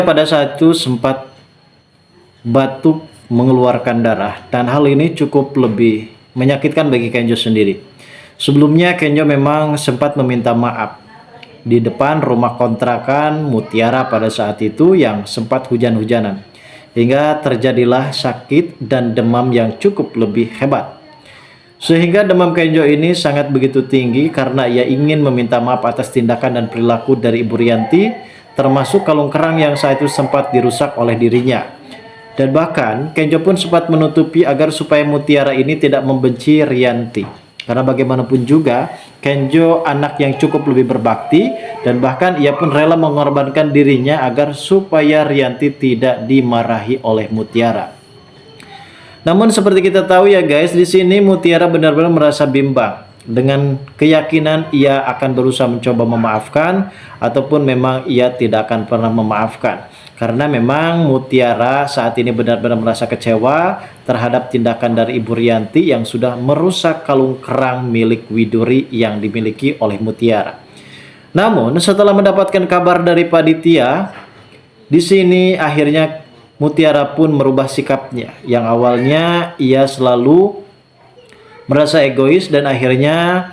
Pada saat itu sempat batuk mengeluarkan darah dan hal ini cukup lebih menyakitkan bagi Kenjo sendiri. Sebelumnya Kenjo memang sempat meminta maaf di depan rumah kontrakan Mutiara pada saat itu yang sempat hujan-hujanan. Hingga terjadilah sakit dan demam yang cukup lebih hebat. Sehingga demam Kenjo ini sangat begitu tinggi karena ia ingin meminta maaf atas tindakan dan perilaku dari Ibu Rianti, termasuk kalung kerang yang saat itu sempat dirusak oleh dirinya. Dan bahkan Kenjo pun sempat menutupi agar supaya Mutiara ini tidak membenci Rianti. Karena bagaimanapun juga Kenjo anak yang cukup lebih berbakti dan bahkan ia pun rela mengorbankan dirinya agar supaya Rianti tidak dimarahi oleh Mutiara. Namun seperti kita tahu ya guys, di sini Mutiara benar-benar merasa bimbang. Dengan keyakinan ia akan berusaha mencoba memaafkan ataupun memang ia tidak akan pernah memaafkan. Karena memang Mutiara saat ini benar-benar merasa kecewa terhadap tindakan dari Ibu Rianti yang sudah merusak kalung kerang milik Widuri yang dimiliki oleh Mutiara. Namun setelah mendapatkan kabar dari Paditya, di sini akhirnya Mutiara pun merubah sikapnya. Yang awalnya ia selalu merasa egois dan akhirnya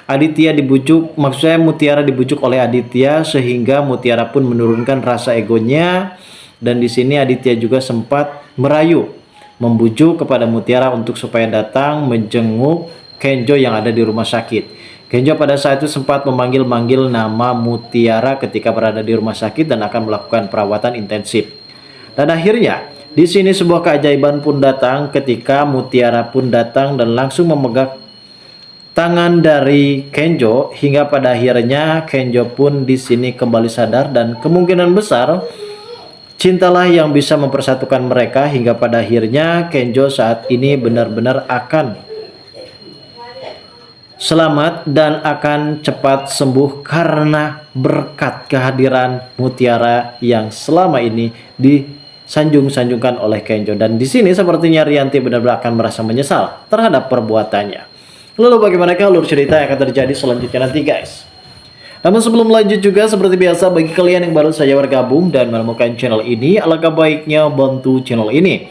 Aditya dibujuk, maksudnya Mutiara dibujuk oleh Aditya sehingga Mutiara pun menurunkan rasa egonya. Dan di sini Aditya juga sempat merayu, membujuk kepada Mutiara untuk supaya datang menjenguk Kenjo yang ada di rumah sakit. Kenjo pada saat itu sempat memanggil-manggil nama Mutiara ketika berada di rumah sakit dan akan melakukan perawatan intensif. Dan akhirnya di sini sebuah keajaiban pun datang ketika Mutiara pun datang dan langsung memegang tangan dari Kenjo hingga pada akhirnya Kenjo pun di sini kembali sadar dan kemungkinan besar cintalah yang bisa mempersatukan mereka hingga pada akhirnya Kenjo saat ini benar-benar akan selamat dan akan cepat sembuh karena berkat kehadiran Mutiara yang selama ini disanjung-sanjungkan oleh Kenjo. Dan di sini sepertinya Rianti benar-benar akan merasa menyesal terhadap perbuatannya. Lalu bagaimana alur cerita yang akan terjadi selanjutnya nanti guys? Namun sebelum lanjut juga seperti biasa bagi kalian yang baru saja bergabung dan menemukan channel ini, alangkah baiknya bantu channel ini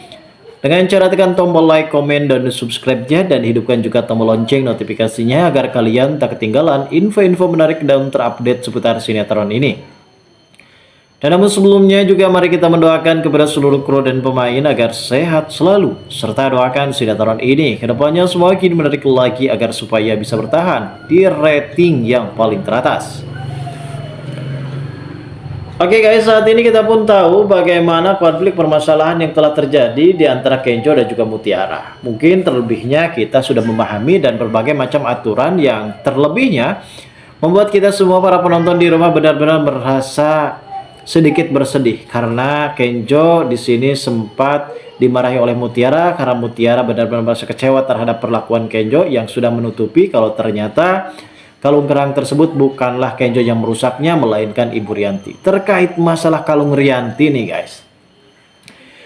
dengan cara tekan tombol like, komen, dan subscribe-nya dan hidupkan juga tombol lonceng notifikasinya agar kalian tak ketinggalan info-info menarik dan terupdate seputar sinetron ini. Dan namun sebelumnya juga mari kita mendoakan kepada seluruh kru dan pemain agar sehat selalu. Serta doakan sinetron ini kedepannya semakin menarik lagi agar supaya bisa bertahan di rating yang paling teratas. Oke guys, saat ini kita pun tahu bagaimana konflik permasalahan yang telah terjadi di antara Kenjo dan juga Mutiara. Mungkin terlebihnya kita sudah memahami dan berbagai macam aturan yang terlebihnya membuat kita semua para penonton di rumah benar-benar merasa sedikit bersedih karena Kenjo di sini sempat dimarahi oleh Mutiara karena Mutiara benar-benar merasa kecewa terhadap perlakuan Kenjo yang sudah menutupi kalau ternyata kalung kerang tersebut bukanlah Kenjo yang merusaknya melainkan Ibu Rianti. Terkait masalah kalung Rianti nih guys,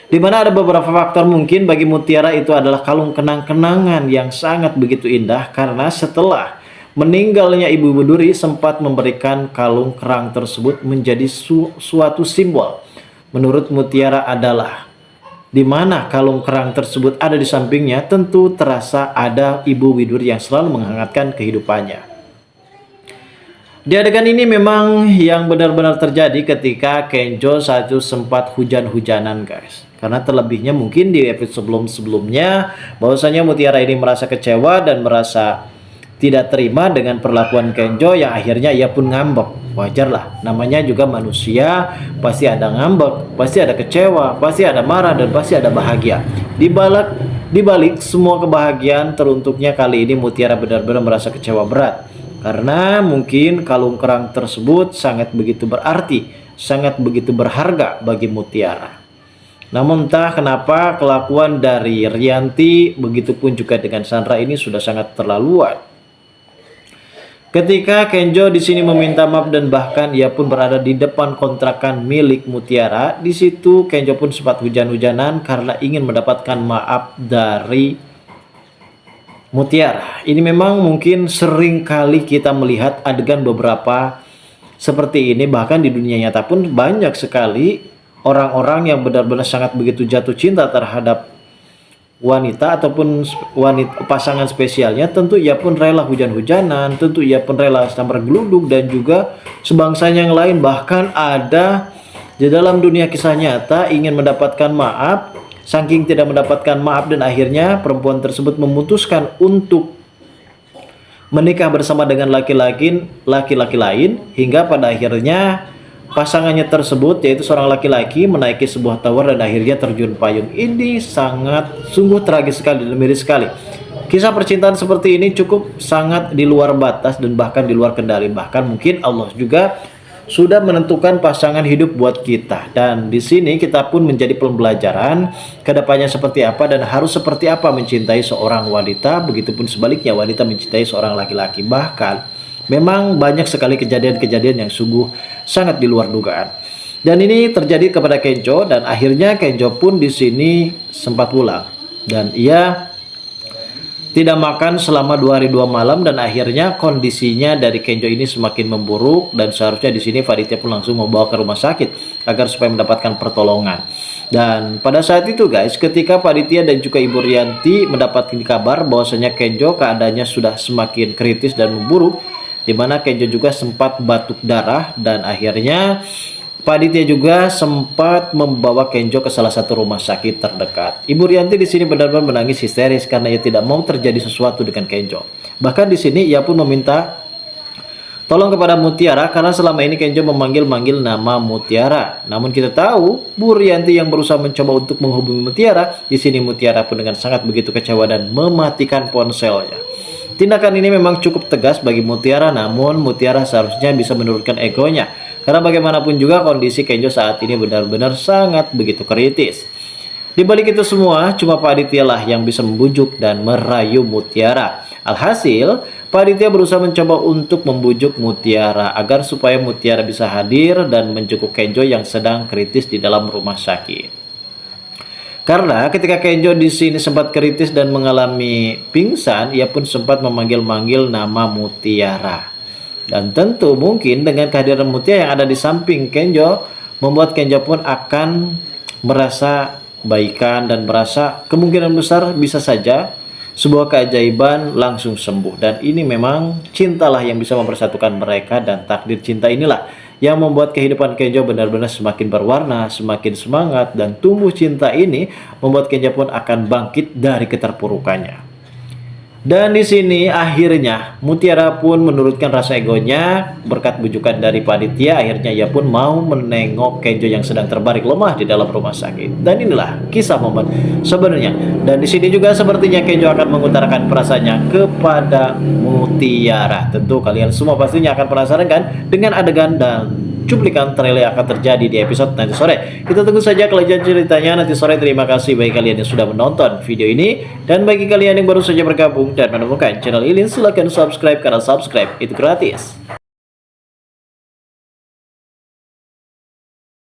dimana ada beberapa faktor mungkin bagi Mutiara itu adalah kalung kenang-kenangan yang sangat begitu indah karena setelah meninggalnya Ibu Widuri sempat memberikan kalung kerang tersebut menjadi suatu simbol. Menurut Mutiara adalah di mana kalung kerang tersebut ada di sampingnya tentu terasa ada Ibu Widuri yang selalu menghangatkan kehidupannya. Di adegan ini memang yang benar-benar terjadi ketika Kenjo saat itu sempat hujan-hujanan guys. Karena terlebihnya mungkin di episode sebelum-sebelumnya bahwasanya Mutiara ini merasa kecewa dan merasa tidak terima dengan perlakuan Kenjo yang akhirnya ia pun ngambek. Wajar lah, namanya juga manusia, pasti ada ngambek, pasti ada kecewa, pasti ada marah, dan pasti ada bahagia. Di balik semua kebahagiaan teruntuknya kali ini Mutiara benar-benar merasa kecewa berat. Karena mungkin kalung kerang tersebut sangat begitu berarti, sangat begitu berharga bagi Mutiara. Namun entah kenapa kelakuan dari Rianti, begitupun juga dengan Sandra ini sudah sangat terlaluan. Ketika Kenjo di sini meminta maaf dan bahkan ia pun berada di depan kontrakan milik Mutiara, di situ Kenjo pun sempat hujan-hujanan karena ingin mendapatkan maaf dari Mutiara. Ini memang mungkin sering kali kita melihat adegan beberapa seperti ini, bahkan di dunia nyata pun banyak sekali orang-orang yang benar-benar sangat begitu jatuh cinta terhadap wanita ataupun wanita pasangan spesialnya, tentu ia pun rela hujan-hujanan, tentu ia pun rela sambar geluduk dan juga sebangsanya yang lain. Bahkan ada di dalam dunia kisah nyata ingin mendapatkan maaf, saking tidak mendapatkan maaf dan akhirnya perempuan tersebut memutuskan untuk menikah bersama dengan laki-laki lain, hingga pada akhirnya pasangannya tersebut yaitu seorang laki-laki menaiki sebuah tower dan akhirnya terjun payung. Ini sangat sungguh tragis sekali dan miris sekali. Kisah percintaan seperti ini cukup sangat di luar batas dan bahkan di luar kendali. Bahkan mungkin Allah juga sudah menentukan pasangan hidup buat kita, dan di sini kita pun menjadi pembelajaran kedepannya seperti apa dan harus seperti apa mencintai seorang wanita. Begitupun sebaliknya wanita mencintai seorang laki-laki. Bahkan memang banyak sekali kejadian-kejadian yang sungguh sangat di luar dugaan. Dan ini terjadi kepada Kenjo, dan akhirnya Kenjo pun di sini sempat pulang dan ia tidak makan selama 2 hari 2 malam, dan akhirnya kondisinya dari Kenjo ini semakin memburuk, dan seharusnya di sini Panitia pun langsung membawa ke rumah sakit agar supaya mendapatkan pertolongan. Dan pada saat itu guys, ketika Panitia dan juga Ibu Rianti mendapatkan kabar bahwasanya Kenjo keadaannya sudah semakin kritis dan memburuk, di mana Kenjo juga sempat batuk darah, dan akhirnya Panitia juga sempat membawa Kenjo ke salah satu rumah sakit terdekat. Ibu Rianti di sini benar-benar menangis histeris karena ia tidak mau terjadi sesuatu dengan Kenjo. Bahkan di sini ia pun meminta tolong kepada Mutiara karena selama ini Kenjo memanggil-manggil nama Mutiara. Namun kita tahu Bu Rianti yang berusaha mencoba untuk menghubungi Mutiara. Di sini Mutiara pun dengan sangat begitu kecewa dan mematikan ponselnya. Tindakan ini memang cukup tegas bagi Mutiara, namun Mutiara seharusnya bisa menurunkan egonya. Karena bagaimanapun juga kondisi Kenjo saat ini benar-benar sangat begitu kritis. Di balik itu semua, cuma Pak Aditya lah yang bisa membujuk dan merayu Mutiara. Alhasil, Pak Aditya berusaha mencoba untuk membujuk Mutiara agar supaya Mutiara bisa hadir dan menjenguk Kenjo yang sedang kritis di dalam rumah sakit. Karena ketika Kenjo di sini sempat kritis dan mengalami pingsan, ia pun sempat memanggil-manggil nama Mutiara. Dan tentu mungkin dengan kehadiran Mutiara yang ada di samping Kenjo, membuat Kenjo pun akan merasa baikan dan merasa kemungkinan besar bisa saja sebuah keajaiban langsung sembuh. Dan ini memang cintalah yang bisa mempersatukan mereka, dan takdir cinta inilah yang membuat kehidupan Kenjo benar-benar semakin berwarna, semakin semangat, dan tumbuh cinta ini membuat Kenjo pun akan bangkit dari keterpurukannya. Dan di sini akhirnya Mutiara pun menurunkan rasa egonya berkat bujukan dari Panitia. Akhirnya ia pun mau menengok Kenjo yang sedang terbaring lemah di dalam rumah sakit. Dan inilah kisah momen sebenarnya. Dan di sini juga sepertinya Kenjo akan mengutarakan perasaannya kepada Mutiara. Tentu kalian semua pastinya akan penasaran kan dengan adegan dan cuplikan trailer yang akan terjadi di episode nanti sore. Kita tunggu saja kelanjutan ceritanya nanti sore. Terima kasih bagi kalian yang sudah menonton video ini, dan bagi kalian yang baru saja bergabung dan menemukan channel ini, silahkan subscribe karena subscribe itu gratis.